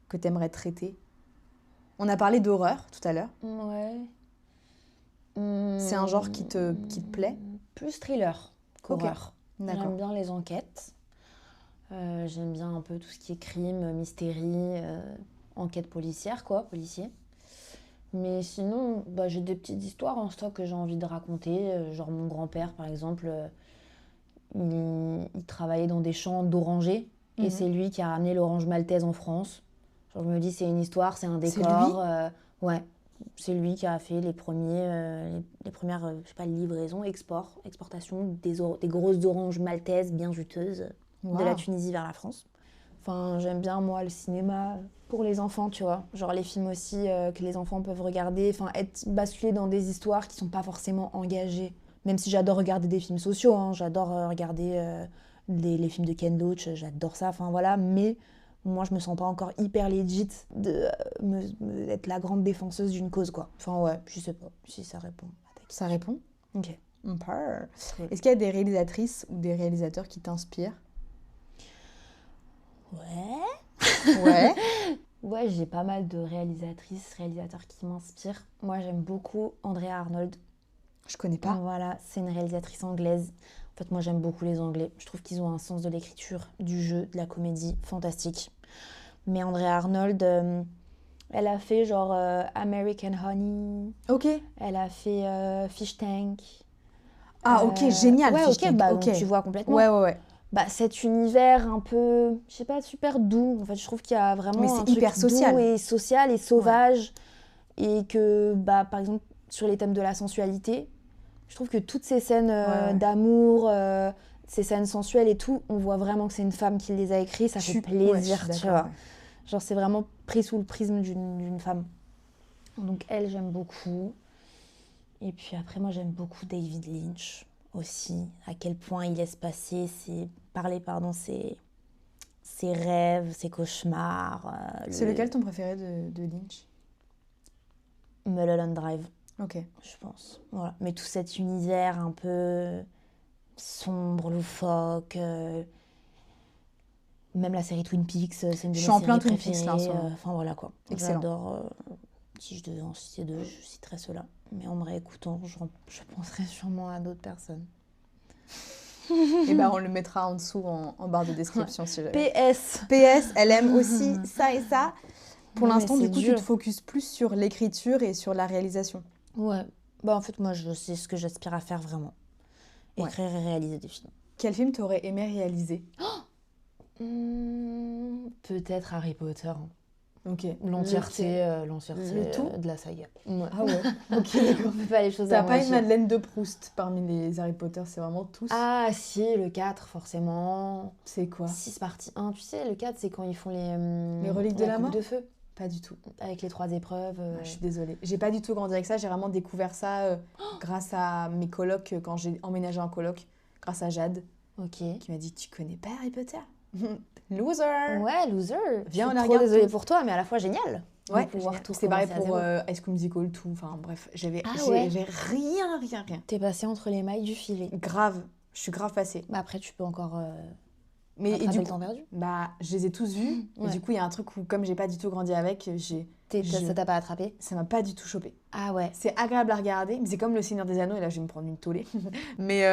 A: que tu aimerais traiter ? On a parlé d'horreur tout à l'heure.
B: Ouais.
A: C'est un genre qui te plaît ?
B: Plus thriller qu'horreur.
A: D'accord.
B: J'aime bien les enquêtes. J'aime bien un peu tout ce qui est crime, mystérie, enquête policière, policier. Mais sinon, j'ai des petites histoires en stock que j'ai envie de raconter. Genre mon grand-père, par exemple, il travaillait dans des champs d'orangers. Et c'est lui qui a ramené l'orange maltaise en France. Genre, je me dis, c'est une histoire, c'est un décor.
A: C'est lui ?
B: Ouais, c'est lui qui a fait les premières livraisons, exportation des grosses oranges maltaises bien juteuses de la Tunisie vers la France. Enfin, j'aime bien, moi, le cinéma pour les enfants, tu vois. Genre les films aussi que les enfants peuvent regarder. Enfin, être basculés dans des histoires qui sont pas forcément engagées. Même si j'adore regarder des films sociaux, hein. J'adore regarder... les films de Ken Loach, j'adore ça, enfin voilà, mais moi je me sens pas encore hyper legit d'être la grande défenseuse d'une cause, quoi. Enfin ouais, je sais pas si ça répond à ta question.
A: Ça répond ?
B: Ok.
A: Est-ce qu'il y a des réalisatrices ou des réalisateurs qui t'inspirent ?
B: Ouais. Ouais, j'ai pas mal de réalisateurs qui m'inspirent. Moi j'aime beaucoup Andrea Arnold.
A: Je connais pas.
B: Voilà, c'est une réalisatrice anglaise. En fait, moi, j'aime beaucoup les Anglais. Je trouve qu'ils ont un sens de l'écriture, du jeu, de la comédie fantastique. Mais Andrea Arnold, elle a fait genre American Honey.
A: Ok.
B: Elle a fait Fish Tank.
A: Ah, ok, génial.
B: Ouais,
A: Fish Tank.
B: Donc tu vois complètement.
A: Ouais.
B: Cet univers un peu, je sais pas, super doux. En fait, je trouve qu'il y a vraiment un truc
A: hyper social.
B: Doux et social et sauvage. Ouais. Et que, par exemple, sur les thèmes de la sensualité, je trouve que toutes ces scènes d'amour, ces scènes sensuelles et tout, on voit vraiment que c'est une femme qui les a écrites, ça fait plaisir, tu vois. Ouais. Genre, c'est vraiment pris sous le prisme d'une femme. Donc elle, j'aime beaucoup. Et puis après, moi, j'aime beaucoup David Lynch aussi. À quel point il laisse passer ses rêves, ses cauchemars.
A: C'est lequel ton préféré de Lynch?
B: Mulholland Drive.
A: Ok.
B: Je pense. Voilà. Mais tout cet univers un peu sombre, loufoque. Même la série Twin Peaks, c'est une de mes séries préférées. Je suis en plein Twin Peaks là. Enfin voilà quoi.
A: Excellent.
B: J'adore. Si je devais en citer deux, je citerais ceux-là. Mais en me réécoutant, je penserais sûrement à d'autres personnes.
A: Et on le mettra en dessous en barre de description si jamais.
B: PS.
A: Elle aime aussi ça et ça. Pour l'instant, du coup, tu te focuses plus sur l'écriture et sur la réalisation.
B: Ouais. En fait, moi, c'est ce que j'aspire à faire vraiment. Écrire et réaliser des films.
A: Quel film t'aurais aimé réaliser?
B: Peut-être Harry Potter.
A: Ok.
B: L'entièreté
A: de
B: la saga.
A: Ouais. Ah ouais.
B: Ok, d'accord. On fait pas les choses à
A: T'as
B: moitié.
A: pas une Madeleine de Proust parmi les Harry Potter, c'est vraiment tous?
B: Ah si, le 4 forcément.
A: C'est quoi?
B: 6 partie 1, tu sais, le 4 c'est quand ils font les
A: reliques de la mort
B: de feu.
A: Pas du tout.
B: Avec les 3 épreuves.
A: Je suis désolée. J'ai pas du tout grandi avec ça, j'ai vraiment découvert ça grâce à mes colocs, quand j'ai emménagé en coloc, grâce à Jade.
B: Ok.
A: Qui m'a dit, tu connais pas Harry Potter? Loser!
B: Ouais, loser.
A: Viens, on
B: a regardé. Désolée pour toi, mais à la fois génial.
A: Ouais, c'est pareil pour High School Musical, tout. Enfin bref, j'avais rien.
B: T'es passée entre les mailles du filet.
A: Grave, je suis grave passée.
B: Après, tu peux encore
A: mais
B: rattraper le temps perdu.
A: Je les ai tous vus. Ouais. Et du coup, il y a un truc où, comme j'ai pas du tout grandi avec,
B: ça t'a pas attrapé?
A: Ça m'a pas du tout chopé.
B: Ah ouais.
A: C'est agréable à regarder, mais c'est comme Le Seigneur des Anneaux, et là, je vais me prendre une tollée. mais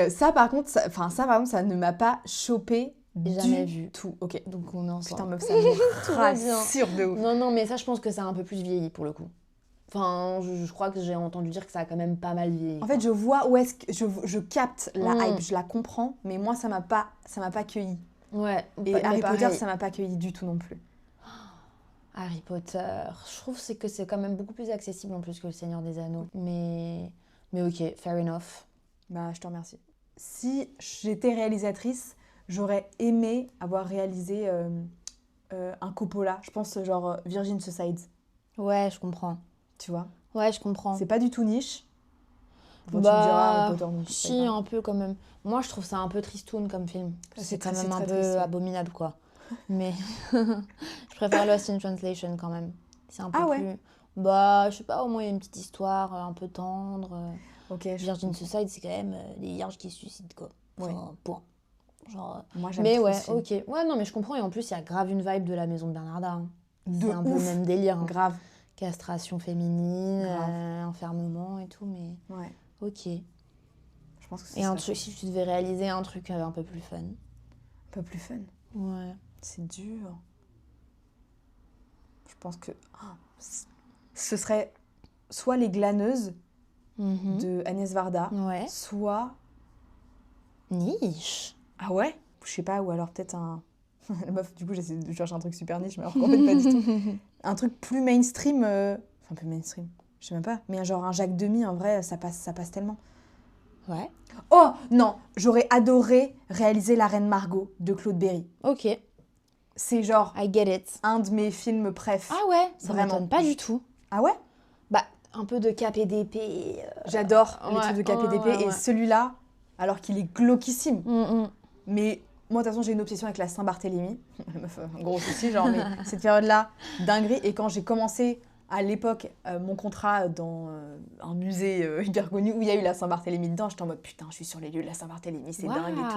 A: ça, par contre, ça ne m'a pas chopé.
B: Jamais vu
A: tout. Ok.
B: Donc on est ensemble.
A: Putain, meuf, ça me rassure de ouf.
B: Non, mais ça, je pense que ça a un peu plus vieilli pour le coup. Enfin, je crois que j'ai entendu dire que ça a quand même pas mal vieilli.
A: En fait, je vois où est-ce que je capte la hype, je la comprends, mais moi, ça m'a pas cueilli.
B: Ouais.
A: Et Harry Potter, ça m'a pas cueilli du tout non plus.
B: Harry Potter, je trouve que c'est quand même beaucoup plus accessible en plus que Le Seigneur des Anneaux. Mais ok, fair enough.
A: Je te remercie. Si j'étais réalisatrice, j'aurais aimé avoir réalisé un Coppola. Je pense genre Virgin Suicides.
B: Ouais, je comprends.
A: Tu vois?
B: Ouais, je comprends.
A: C'est pas du tout niche.
B: Bon, tu me diras, Harry Potter, si, un peu quand même. Moi, je trouve ça un peu tristoun comme film. C'est quand même un peu abominable, quoi. Mais je préfère Lost in Translation quand même. C'est un peu plus...
A: Ouais.
B: Je sais pas, au moins il y a une petite histoire un peu tendre.
A: Ok.
B: Virgin Suicide, c'est quand même des vierges qui se suicident, quoi. Enfin, point. Genre...
A: Moi, j'aime
B: mais
A: trop
B: ouais,
A: ce film.
B: Ok. Ouais, non, mais je comprends. Et en plus, il y a grave une vibe de la maison de Bernarda. Hein.
A: C'est
B: un peu le même délire. Hein.
A: Grave.
B: Castration féminine, enfermement et tout, mais...
A: Ouais.
B: Ok.
A: Je pense que c'est
B: et un truc, si tu devais réaliser un truc un peu plus fun.
A: Un peu plus fun?
B: Ouais.
A: C'est dur. Je pense que... ce serait soit Les Glaneuses de Agnès Varda, soit...
B: Niche.
A: Ah ouais? Je sais pas, ou alors peut-être un... La meuf, du coup, j'essaie de chercher un truc super niche, mais alors qu'en fait, pas du tout. Un truc plus mainstream... Enfin, plus mainstream, je sais même pas. Mais genre un Jacques Demy, en vrai, ça passe tellement.
B: Ouais.
A: Oh, non! J'aurais adoré réaliser La Reine Margot de Claude Berry.
B: Ok.
A: C'est genre...
B: I get it.
A: Un de mes films préf.
B: Ah ouais? Ça m'étonne pas du tout.
A: Ah ouais?
B: Un peu de KPDP.
A: J'adore les trucs de KPDP. Et celui-là, alors qu'il est glauquissime. Mais moi, de toute façon, j'ai une obsession avec la Saint-Barthélemy. Un gros souci, genre, mais cette période-là, dinguerie. Et quand j'ai commencé, à l'époque, mon contrat dans un musée hyper connu où il y a eu la Saint-Barthélemy dedans, j'étais en mode putain, je suis sur les lieux de la Saint-Barthélemy, c'est dingue et tout.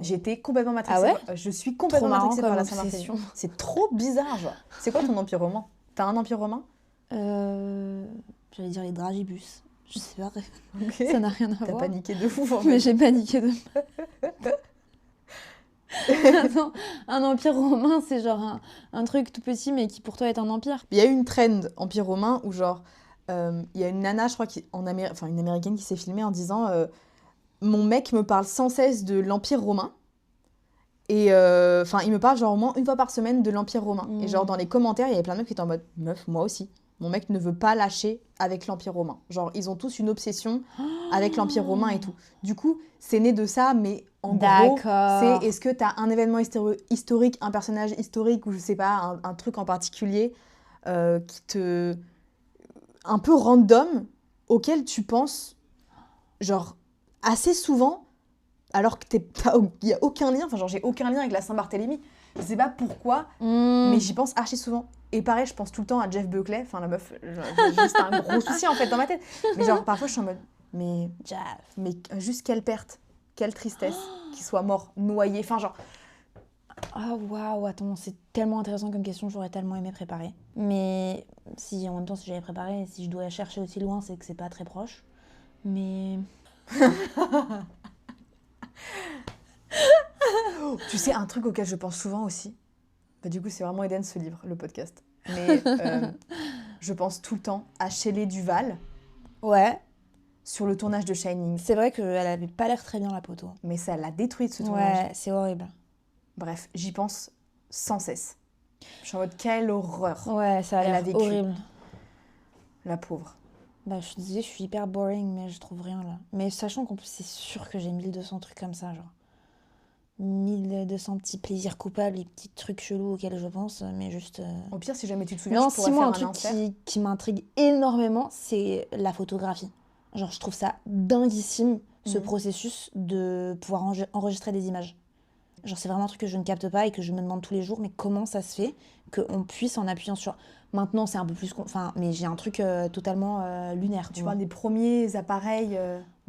A: J'étais complètement matrixée.
B: Ah ouais?
A: Je suis complètement matrixée par la
B: Saint-Barthélemy.
A: C'est trop bizarre, genre. C'est quoi ton empire romain? T'as un empire romain?
B: J'allais dire les dragibus. Je sais pas.
A: Okay.
B: Ça n'a rien à voir.
A: T'as paniqué de fou, en fait.
B: Mais j'ai paniqué de... Attends, un empire romain, c'est genre un truc tout petit, mais qui pour toi est un empire.
A: Il y a eu une trend empire romain où genre, il y a une nana, je crois, une américaine qui s'est filmée en disant mon mec me parle sans cesse de l'empire romain. Et il me parle genre au moins une fois par semaine de l'empire romain. Et genre dans les commentaires, il y avait plein de mecs qui étaient en mode meuf, moi aussi. Mon mec ne veut pas lâcher avec l'Empire romain. Genre, ils ont tous une obsession avec l'Empire romain et tout. Du coup, c'est né de ça, mais en gros, c'est est-ce que t'as un événement historique, un personnage historique ou je sais pas, un truc en particulier qui te... un peu random, auxquels tu penses, genre, assez souvent, alors que il n'y a aucun lien, enfin genre j'ai aucun lien avec la Saint-Barthélemy. Je sais pas pourquoi, mais j'y pense archi souvent. Et pareil, je pense tout le temps à Jeff Buckley, enfin la meuf, j'ai juste un gros souci en fait dans ma tête. Mais genre parfois je suis en mode, mais juste quelle perte, quelle tristesse, qu'il soit mort, noyé, enfin genre...
B: Ah waouh, attends, c'est tellement intéressant comme question, j'aurais tellement aimé préparer. Mais si en même temps, si j'avais préparé, si je dois chercher aussi loin, c'est que c'est pas très proche. Mais...
A: Tu sais, un truc auquel je pense souvent aussi, bah, du coup c'est vraiment Eden ce livre, le podcast, mais je pense tout le temps à Shelley Duvall.
B: Ouais.
A: Sur le tournage de Shining.
B: C'est vrai qu'elle avait pas l'air très bien la peau.
A: Mais ça l'a détruite ce tournage.
B: Ouais, c'est horrible.
A: Bref, j'y pense sans cesse. Je suis en mode, quelle horreur.
B: Ouais, ça a l'air horrible.
A: La pauvre.
B: Bah, je te disais, je suis hyper boring, mais je trouve rien là. Mais sachant qu'en plus, c'est sûr que j'ai 1200 trucs comme ça, genre. 1200 petits plaisirs coupables et petits trucs chelous auxquels je pense, mais juste...
A: Au pire, si jamais tu te souviens, je pourrais faire un truc
B: qui m'intrigue énormément, c'est la photographie. Genre, je trouve ça dinguissime, ce processus de pouvoir enregistrer des images. Genre, c'est vraiment un truc que je ne capte pas et que je me demande tous les jours, mais comment ça se fait qu'on puisse, en appuyant sur... Maintenant, c'est un peu plus... Enfin, mais j'ai un truc totalement lunaire.
A: Tu parles des premiers appareils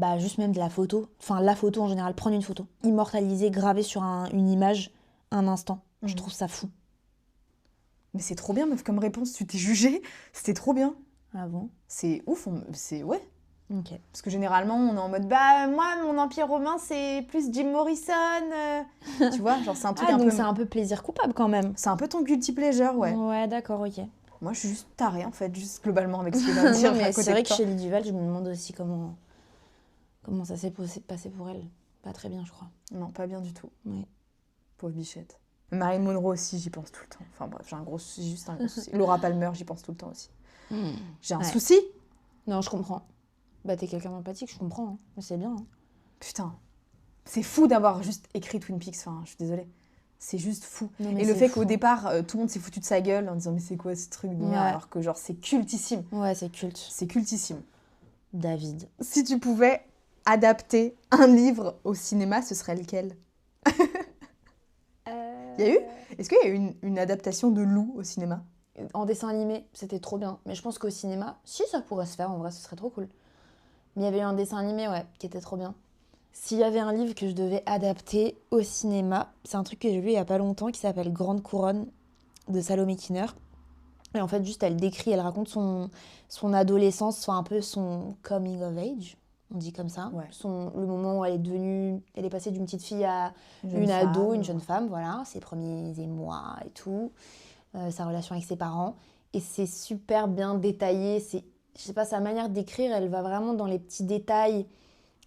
B: Bah, juste même de la photo. Enfin, la photo en général, prendre une photo. Immortaliser, graver sur une image un instant. Je trouve ça fou.
A: Mais c'est trop bien, meuf, comme réponse. Tu t'es jugée. C'était trop bien.
B: Ah bon ?
A: C'est ouf. C'est... Ouais.
B: Ok.
A: Parce que généralement, on est en mode, bah, moi, mon Empire romain, c'est plus Jim Morrison. Tu vois, genre, c'est un truc un
B: donc
A: peu...
B: c'est un peu plaisir coupable, quand même.
A: C'est un peu ton guilty pleasure, ouais.
B: Ouais, d'accord, ok.
A: Moi, je suis juste tarée, en fait, juste globalement, avec ce que je viens de dire.
B: Mais c'est vrai que chez Shelley Duvall, je me demande aussi comment ça s'est passé pour elle. Pas très bien, je crois.
A: Non, pas bien du tout.
B: Oui.
A: Pauvre bichette. Marilyn Monroe aussi, j'y pense tout le temps. Enfin bref, j'ai juste un gros souci. Laura Palmer, j'y pense tout le temps aussi. J'ai un souci.
B: Non, je comprends. Bah, t'es quelqu'un d'empathique, je comprends. Hein. Mais c'est bien. Hein.
A: Putain, c'est fou d'avoir juste écrit Twin Peaks. Enfin, je suis désolée. C'est juste fou.
B: Non,
A: et le fait qu'au départ, tout le monde s'est foutu de sa gueule en disant mais c'est quoi ce truc de merde, alors que genre c'est cultissime.
B: Ouais, c'est culte.
A: C'est cultissime.
B: David.
A: Si tu pouvais adapter un livre au cinéma, ce serait lequel ? Il y a eu ? Est-ce qu'il y a eu une adaptation de Lou au cinéma ?
B: En dessin animé, c'était trop bien. Mais je pense qu'au cinéma, si ça pourrait se faire, en vrai, ce serait trop cool. Mais il y avait eu un dessin animé, ouais, qui était trop bien. S'il y avait un livre que je devais adapter au cinéma, c'est un truc que j'ai lu il y a pas longtemps qui s'appelle Grande Couronne de Salomé Kiner. Et en fait, juste, elle raconte son adolescence, soit un peu son coming of age, on dit comme ça.
A: Ouais.
B: Le moment où elle est passée d'une petite fille à une ado, une jeune femme, voilà, ses premiers émois et tout, sa relation avec ses parents. Et c'est super bien détaillé, je sais pas, sa manière d'écrire, elle va vraiment dans les petits détails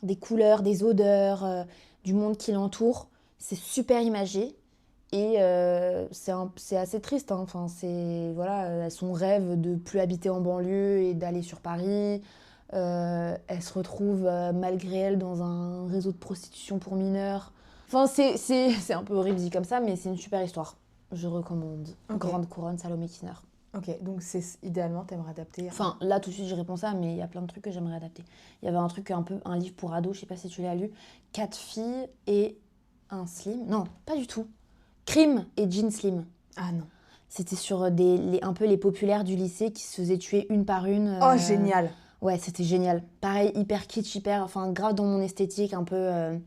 B: des couleurs, des odeurs, du monde qui l'entoure. C'est super imagé et c'est assez triste. Hein. Enfin, son rêve de plus habiter en banlieue et d'aller sur Paris. Elle se retrouve malgré elle dans un réseau de prostitution pour mineurs. Enfin, c'est un peu horrible dit comme ça, mais c'est une super histoire. Je recommande. Okay. Grande Couronne, Salomé Kiner.
A: Ok, donc idéalement, t'aimerais adapter...
B: Enfin, là, tout de suite, je réponds ça, mais il y a plein de trucs que j'aimerais adapter. Il y avait un livre pour ados, je sais pas si tu l'as lu, 4 filles et un slim. Non, pas du tout. Crime et Jean Slim.
A: Ah non.
B: C'était sur un peu les populaires du lycée qui se faisaient tuer une par une.
A: Oh, génial.
B: Ouais, c'était génial. Pareil, hyper kitsch, enfin, grave dans mon esthétique, un peu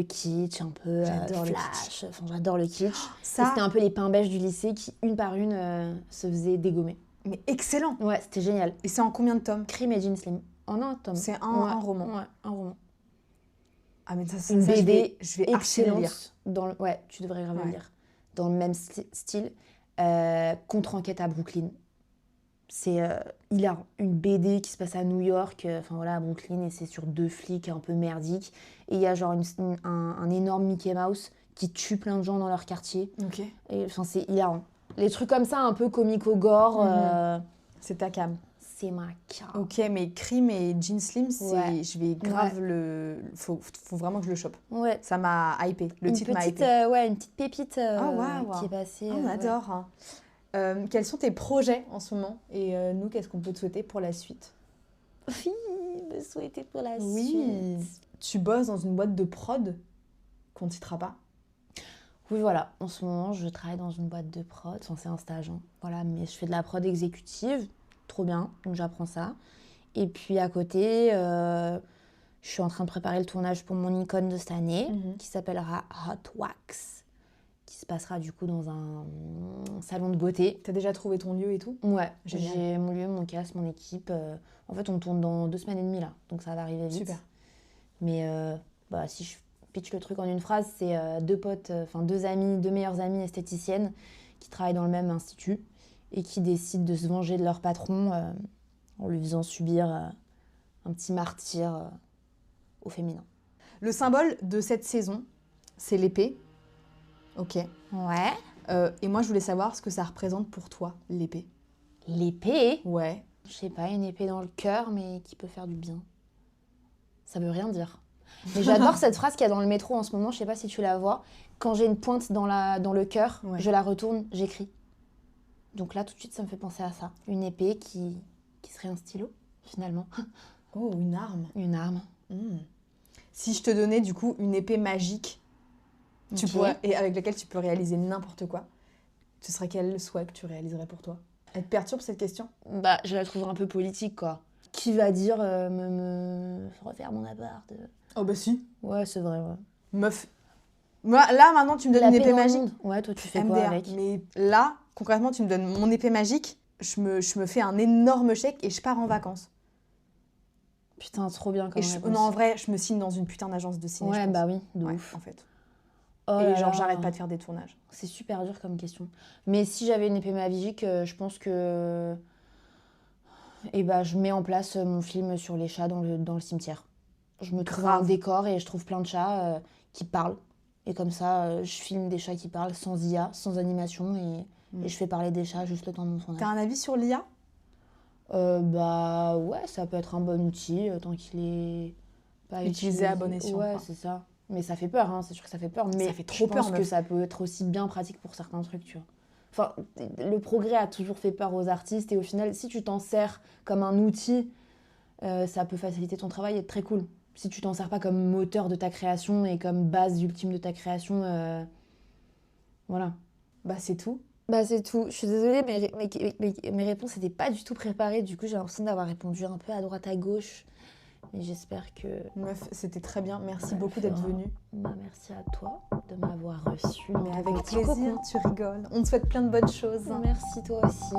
B: kitsch, un peu flash. Enfin, j'adore le kitsch. C'était un peu les pains beige du lycée qui, une par une, se faisaient dégommer.
A: Mais excellent.
B: Ouais, c'était génial.
A: Et c'est en combien de tomes ?
B: Crime et Jean Slim. En un tome.
A: C'est un roman.
B: Ouais, un roman.
A: Ah mais ça
B: une BD
A: je vais excellente.
B: Lire. Ouais, tu devrais grave le lire. Dans le même style. Contre-enquête à Brooklyn. C'est hilarant. Une BD qui se passe à New York, à Brooklyn, et c'est sur 2 flics un peu merdiques. Et il y a genre un énorme Mickey Mouse qui tue plein de gens dans leur quartier.
A: Ok.
B: Et c'est hilarant. Les trucs comme ça, un peu comico-gore.
A: C'est ta cam.
B: C'est ma cam.
A: Ok, mais Crime et Jean Slim, je vais grave faut vraiment que je le chope.
B: Ouais.
A: Ça m'a hypé. Le titre m'a hypé.
B: Une petite pépite qui est passée.
A: On adore. Hein. Quels sont tes projets en ce moment? Et nous, qu'est-ce qu'on peut te souhaiter pour la suite?
B: Oui, me souhaiter pour la
A: Oui.
B: suite.
A: Tu bosses dans une boîte de prod qu'on ne citera pas?
B: Oui, voilà. En ce moment, je travaille dans une boîte de prod. Enfin, c'est un stage, hein. Voilà, mais je fais de la prod exécutive. Trop bien. Donc, j'apprends ça. Et puis, à côté, je suis en train de préparer le tournage pour mon icône de cette année, qui s'appellera Hot Wax, qui se passera du coup dans un salon de beauté.
A: T'as déjà trouvé ton lieu et tout?
B: Ouais,
A: Génial.
B: j'ai mon lieu, mon cast, mon équipe. En fait, on tourne dans 2 semaines et demie là, donc ça va arriver vite.
A: Super.
B: Mais si je pitch le truc en une phrase, c'est 2 potes, enfin 2 amis, 2 meilleures amies esthéticiennes qui travaillent dans le même institut et qui décident de se venger de leur patron en lui faisant subir un petit martyr au féminin.
A: Le symbole de cette saison, c'est l'épée. Ok.
B: Ouais.
A: Et moi, je voulais savoir ce que ça représente pour toi, l'épée.
B: L'épée?
A: Ouais.
B: Je sais pas, une épée dans le cœur, mais qui peut faire du bien. Ça veut rien dire. Mais j'adore cette phrase qu'il y a dans le métro en ce moment, je sais pas si tu la vois. Quand j'ai une pointe dans le cœur,
A: Ouais.
B: je la retourne, j'écris. Donc là, tout de suite, ça me fait penser à ça. Une épée qui serait un stylo, finalement.
A: Oh, une arme.
B: Une arme.
A: Si je te donnais du coup une épée magique, et avec laquelle tu peux réaliser n'importe quoi, ce serait quel souhait que tu réaliserais pour toi? Elle te perturbe cette question?
B: Bah, je la trouve un peu politique, quoi. Qui va dire me refaire mon appart?
A: Oh bah si.
B: Ouais, c'est vrai, ouais.
A: Meuf. Moi, là, maintenant, tu me donnes
B: La
A: une
B: paix
A: épée
B: dans le
A: magique.
B: monde. Ouais, toi, tu fais
A: MDR.
B: quoi avec?
A: Mais là, concrètement, tu me donnes mon épée magique, je me fais un énorme chèque et je pars en vacances.
B: Putain, trop bien comme réponse.
A: Non, en vrai, je me signe dans une putain d'agence de ciné.
B: Ouais,
A: je pense.
B: bah oui, de
A: Ouais,
B: ouf.
A: en fait.
B: Oh
A: Et
B: là
A: genre,
B: là.
A: j'arrête pas de faire des tournages.
B: C'est super dur comme question. Mais si j'avais une épée magique, je pense que je mets en place mon film sur les chats dans le cimetière. Je me trouve un décor et je trouve plein de chats qui parlent. Et comme ça, je filme des chats qui parlent sans IA, sans animation. Et je fais parler des chats juste le temps de mon tournage.
A: T'as un avis sur l'IA?
B: Bah ouais, ça peut être un bon outil tant qu'il est pas
A: utilisé à bon escient.
B: Ouais,
A: quoi.
B: c'est ça. Mais ça fait peur, hein, c'est sûr que ça fait peur. Mais
A: Ça fait trop
B: je pense
A: peur,
B: que
A: meuf.
B: ça peut être aussi bien pratique pour certains trucs, tu vois. Enfin, le progrès a toujours fait peur aux artistes et au final, si tu t'en sers comme un outil, ça peut faciliter ton travail et être très cool. Si tu t'en sers pas comme moteur de ta création et comme base ultime de ta création, voilà.
A: Bah, c'est tout.
B: Bah c'est tout. Je suis désolée, mes réponses n'étaient pas du tout préparées. Du coup, j'ai l'impression d'avoir répondu un peu à droite à gauche. Mais j'espère que...
A: Meuf, c'était très bien. Merci beaucoup d'être venue.
B: Bah, merci à toi de m'avoir reçue.
A: Mais avec plaisir, tu rigoles. On te souhaite plein de bonnes choses.
B: Merci toi aussi.